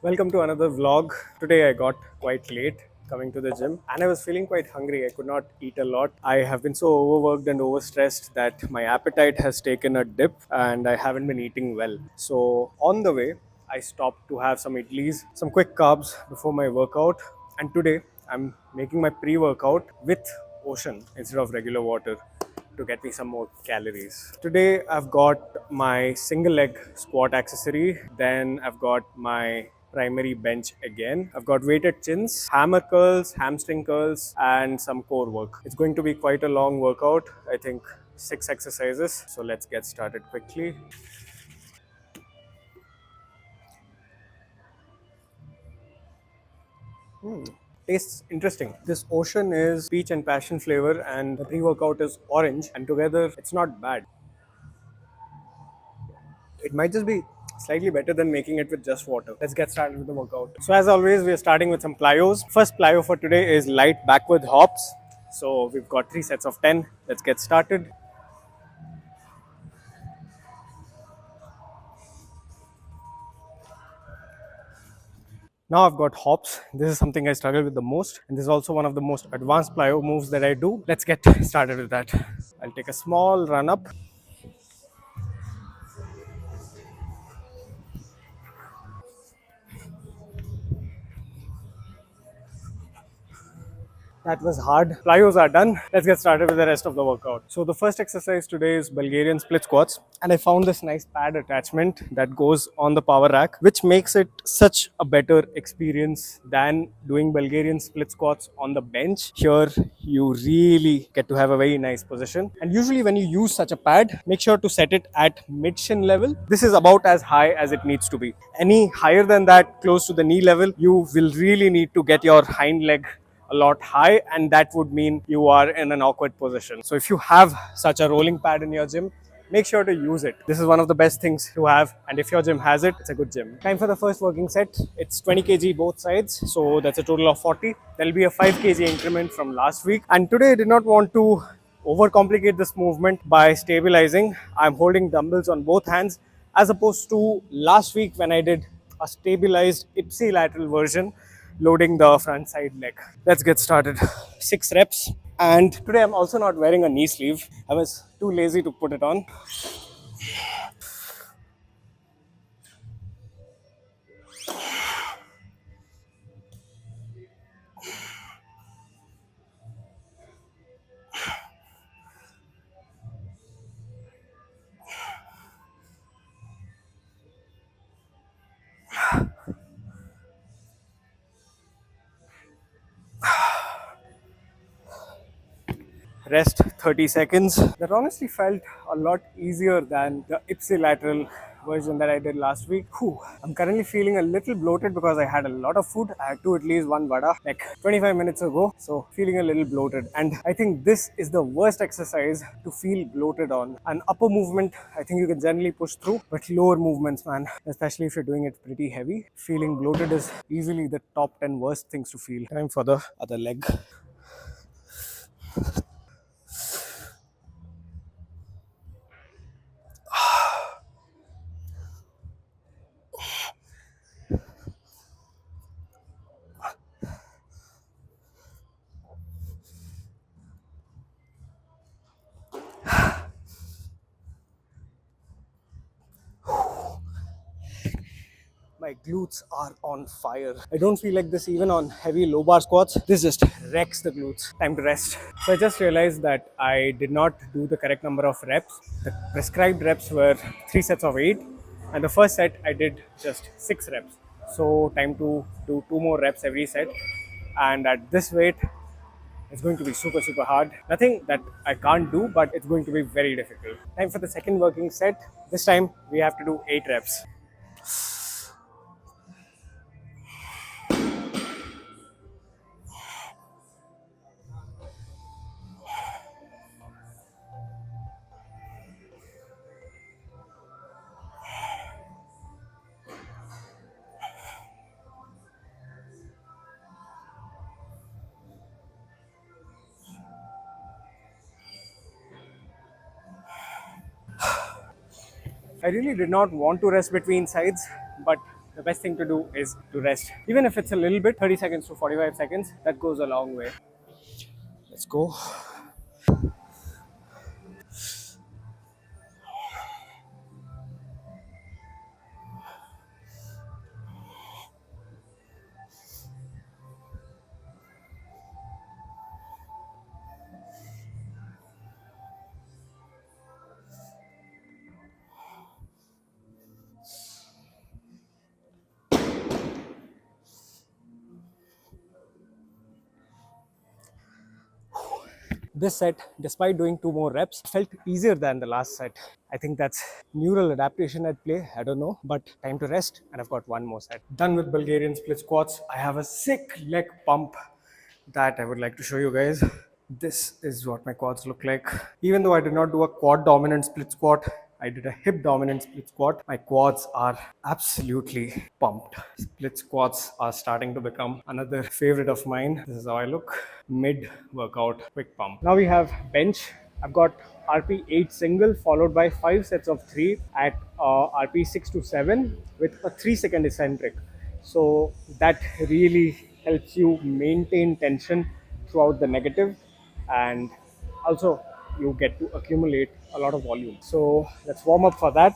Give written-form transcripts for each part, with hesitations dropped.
Welcome to another vlog. Today I got quite late coming to the gym and I was feeling quite hungry. I could not eat a lot. I have been so overworked and overstressed that my appetite has taken a dip and I haven't been eating well. So on the way, I stopped to have some idlis, some quick carbs before my workout. And today I'm making my pre-workout with ocean instead of regular water to get me some more calories. Today I've got my single leg squat accessory, then I've got my primary bench again. I've got weighted chins, hammer curls, hamstring curls, and some core work. It's going to be quite a long workout, I think 6 exercises. So let's get started quickly. Tastes interesting. This ocean is peach and passion flavor, and the pre workout is orange, and together it's not bad. It might just be slightly better than making it with just water. Let's get started with the workout. So as always, we are starting with some plyos. First plyo for today is light backward hops. So we've got 3 sets of 10. Let's get started. Now I've got hops. This is something I struggle with the most, and this is also one of the most advanced plyo moves that I do. Let's get started with that. I'll take a small run up. That was hard. Plyos are done. Let's get started with the rest of the workout. So the first exercise today is Bulgarian split squats. And I found this nice pad attachment that goes on the power rack, which makes it such a better experience than doing Bulgarian split squats on the bench. Here, you really get to have a very nice position. And usually when you use such a pad, make sure to set it at mid shin level. This is about as high as it needs to be. Any higher than that, close to the knee level, you will really need to get your hind leg a lot high, and that would mean you are in an awkward position. So if you have such a rolling pad in your gym, make sure to use it. This is one of the best things to have, and if your gym has it, it's a good gym. Time for the first working set. It's 20 kg both sides, so that's a total of 40. There'll be a 5 kg increment from last week, and today I did not want to overcomplicate this movement by stabilizing. I'm holding dumbbells on both hands as opposed to last week when I did a stabilized ipsilateral version loading the front side leg. Let's get started. 6 reps. And today I'm also not wearing a knee sleeve. I was too lazy to put it on. Rest 30 seconds. That honestly felt a lot easier than the ipsilateral version that I did last week. Whew. I'm currently feeling a little bloated because I had a lot of food. I had two at least one vada like 25 minutes ago. So feeling a little bloated. And I think this is the worst exercise to feel bloated on. An upper movement, I think you can generally push through, but lower movements, man, especially if you're doing it pretty heavy, feeling bloated is easily the top 10 worst things to feel. Time for the other leg. My glutes are on fire. I don't feel like this even on heavy low bar squats. This just wrecks the glutes. Time to rest. So I just realized that I did not do the correct number of reps. The prescribed reps were 3 sets of 8, and the first set I did just 6 reps. So time to do 2 more reps every set. And at this weight, it's going to be super hard. Nothing that I can't do, but it's going to be very difficult. Time for the second working set. This time we have to do 8 reps. I really did not want to rest between sides, but the best thing to do is to rest. Even if it's a little bit, 30 seconds to 45 seconds, that goes a long way. Let's go. This set, despite doing 2 more reps, felt easier than the last set. I think that's neural adaptation at play. I don't know, but time to rest, and I've got 1 more set. Done with Bulgarian split squats. I have a sick leg pump that I would like to show you guys. This is what my quads look like. Even though I did not do a quad dominant split squat, I did a hip dominant split squat. My quads are absolutely pumped. Split squats are starting to become another favorite of mine. This is how I look mid workout quick pump. Now we have bench. I've got RP 8 single followed by 5 sets of 3 at RP 6 to 7 with a 3-second eccentric. So that really helps you maintain tension throughout the negative, and also you get to accumulate a lot of volume. So let's warm up for that.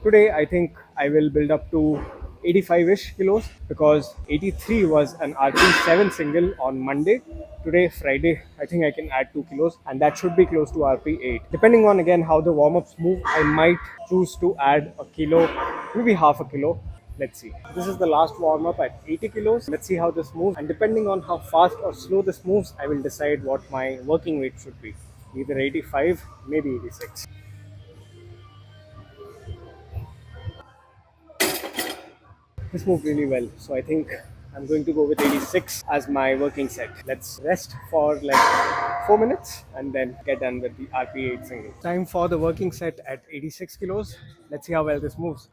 Today I think I will build up to 85-ish kilos because 83 was an RP7 single on Monday. Today, Friday, I think I can add 2 kilos and that should be close to RP8. Depending on again how the warm-ups move, I might choose to add a kilo, maybe half a kilo. Let's see. This is the last warm-up at 80 kilos. Let's see how this moves, and depending on how fast or slow this moves, I will decide what my working weight should be. Either 85, maybe 86. This moved really well, so I think I'm going to go with 86 as my working set. Let's rest for like 4 minutes and then get done with the RP8 single. Time for the working set at 86 kilos. Let's see how well this moves.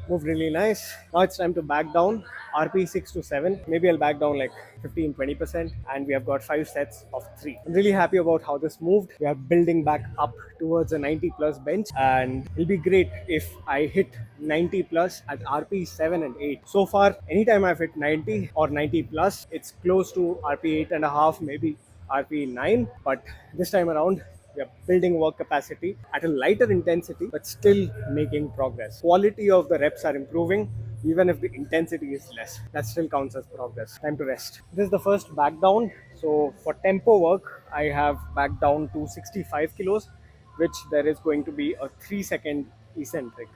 Moved really nice. Now it's time to back down. RP 6 to 7. Maybe I'll back down like 15-20%, and we have got 5 sets of 3. I'm really happy about how this moved. We are building back up towards a 90 plus bench, and it'll be great if I hit 90 plus at RP 7 and 8. So far, anytime I've hit 90 or 90 plus, it's close to RP 8.5, maybe RP 9. But this time around, we are building work capacity at a lighter intensity, but still making progress. Quality of the reps are improving, even if the intensity is less. That still counts as progress. Time to rest. This is the first back down. So for tempo work, I have back down to 65 kilos, which there is going to be a 3-second eccentric.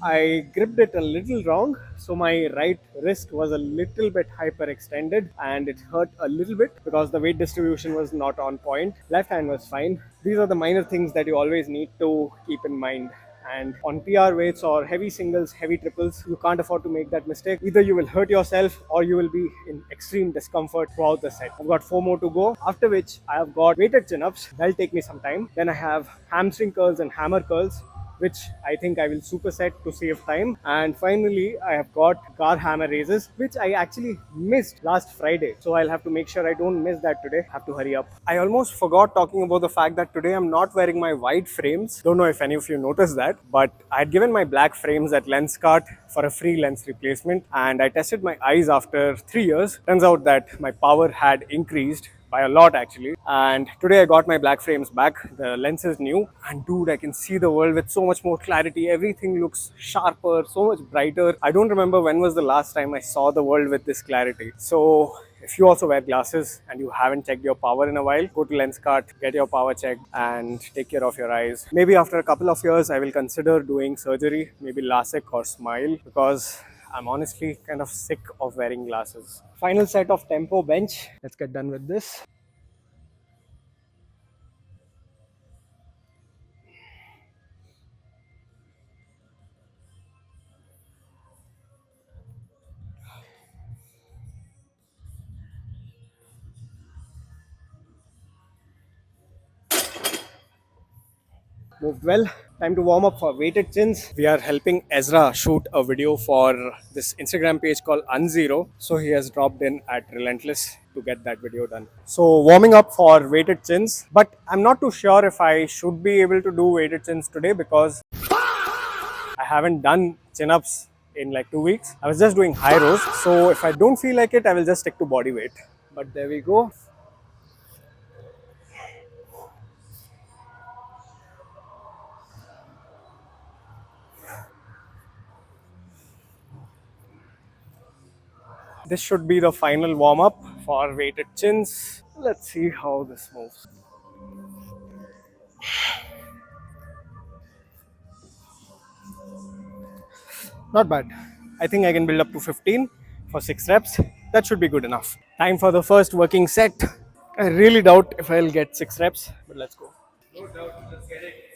I gripped it a little wrong, so my right wrist was a little bit hyperextended and it hurt a little bit because the weight distribution was not on point. Left hand was fine. These are the minor things that you always need to keep in mind. And on PR weights or heavy singles, heavy triples, you can't afford to make that mistake. Either you will hurt yourself or you will be in extreme discomfort throughout the set. I've got 4 more to go, after which I have got weighted chin-ups. That'll take me some time. Then I have hamstring curls and hammer curls, which I think I will superset to save time. And finally, I have got car hammer raises, which I actually missed last Friday. So I'll have to make sure I don't miss that today. Have to hurry up. I almost forgot talking about the fact that today I'm not wearing my white frames. Don't know if any of you noticed that, but I had given my black frames at Lenskart for a free lens replacement, and I tested my eyes after 3 years. Turns out that my power had increased by a lot actually, and today I got my black frames back. The lens is new, and dude, I can see the world with so much more clarity. Everything looks sharper, so much brighter. I don't remember when was the last time I saw the world with this clarity. So if you also wear glasses and you haven't checked your power in a while, go to Lenskart, get your power checked, and take care of your eyes. Maybe after a couple of years, I will consider doing surgery, maybe LASIK or SMILE, because I'm honestly kind of sick of wearing glasses. Final set of tempo bench. Let's get done with this. Moved well. Time to warm up for weighted chins. We are helping Ezra shoot a video for this Instagram page called Unzero. So he has dropped in at Relentless to get that video done. So warming up for weighted chins, but I'm not too sure if I should be able to do weighted chins today because I haven't done chin-ups in like 2 weeks. I was just doing high rows. So if I don't feel like it, I will just stick to body weight. But there we go. This should be the final warm-up for weighted chins. Let's see how this moves. Not bad. I think I can build up to 15 for 6 reps. That should be good enough. Time for the first working set. I really doubt if I'll get 6 reps, but let's go. No doubt, let's get it.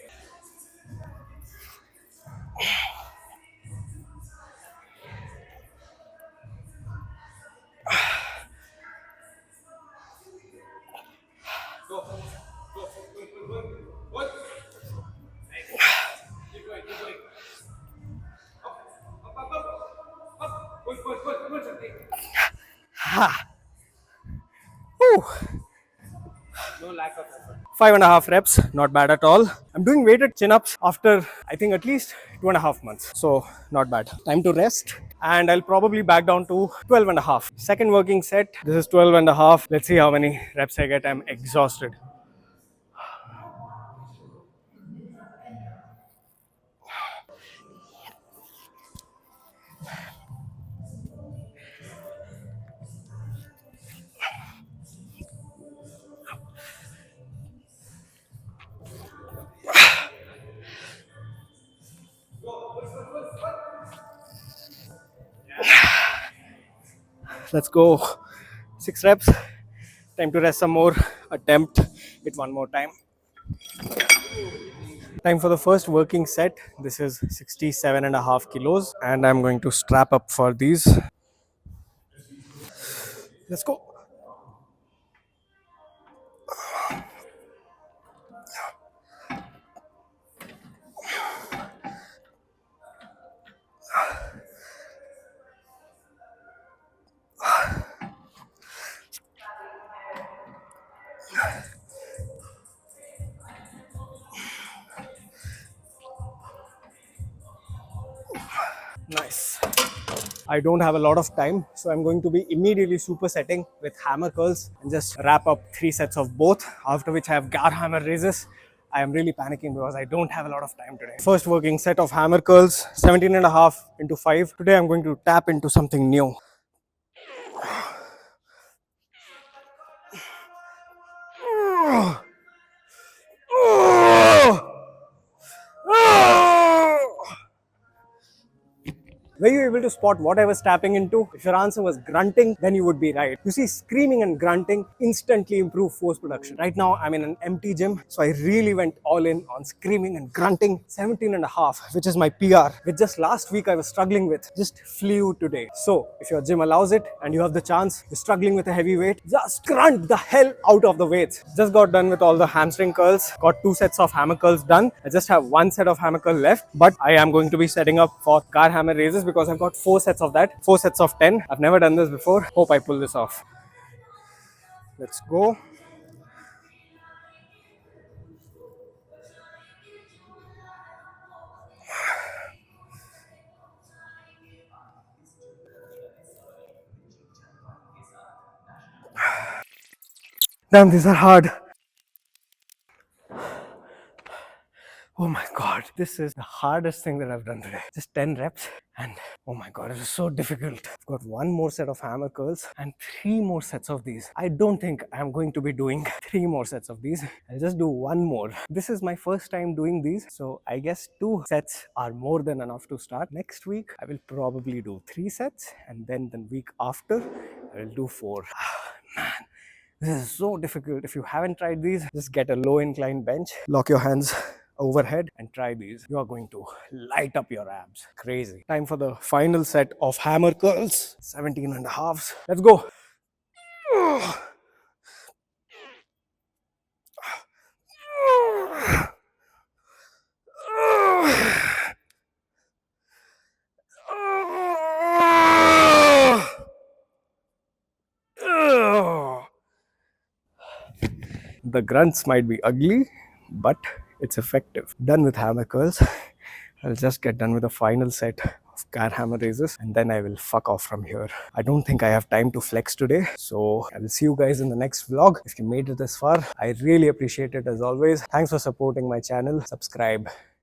Whew. No lack of effort. 5.5 reps, not bad at all. I'm doing weighted chin-ups after I think at least 2.5 months. So not bad. Time to rest. And I'll probably back down to 12.5. Second working set. This is 12.5. Let's see how many reps I get. I'm exhausted. Let's go. 6 reps. Time to rest some more. Attempt it one more time. Time for the first working set. This is 67.5 kilos, and I'm going to strap up for these. Let's go. Nice. I don't have a lot of time, so I'm going to be immediately supersetting with hammer curls and just wrap up 3 sets of both, after which I have gar hammer raises. I am really panicking because I don't have a lot of time today. First working set of hammer curls, 17.5 into 5. Today I'm going to tap into something new. Were you able to spot what I was tapping into? If your answer was grunting, then you would be right. You see, screaming and grunting instantly improve force production. Right now, I'm in an empty gym, so I really went all in on screaming and grunting. 17.5, which is my PR, which just last week I was struggling with, just flew today. So, if your gym allows it and you have the chance, you're struggling with a heavy weight, just grunt the hell out of the weights. Just got done with all the hamstring curls, got 2 sets of hammer curls done. I just have 1 set of hammer curl left, but I am going to be setting up for gar hammer raises because I've got 4 sets of that, 4 sets of 10. I've never done this before. Hope I pull this off. Let's go. Damn, these are hard. Oh my god, this is the hardest thing that I've done today. Just 10 reps And oh my god, it is so difficult. I've got one more set of hammer curls and three more sets of these. I don't think I'm going to be doing three more sets of these. I'll just do one more. This is my first time doing these, so I guess two sets are more than enough to start. Next week, I will probably do three sets, and then the week after, I will do four. Man, this is so difficult. If you haven't tried these, just get a low incline bench, lock your hands overhead and try these. You are going to light up your abs. Crazy. Time for the final set of hammer curls, 17 and a halves. Let's go. The grunts might be ugly, but it's effective. Done with hammer curls. I'll just get done with the final set of car hammer raises and then I will fuck off from here. I don't think I have time to flex today, so I will see you guys in the next vlog. If you made it this far, I really appreciate it as always. Thanks for supporting my channel. Subscribe.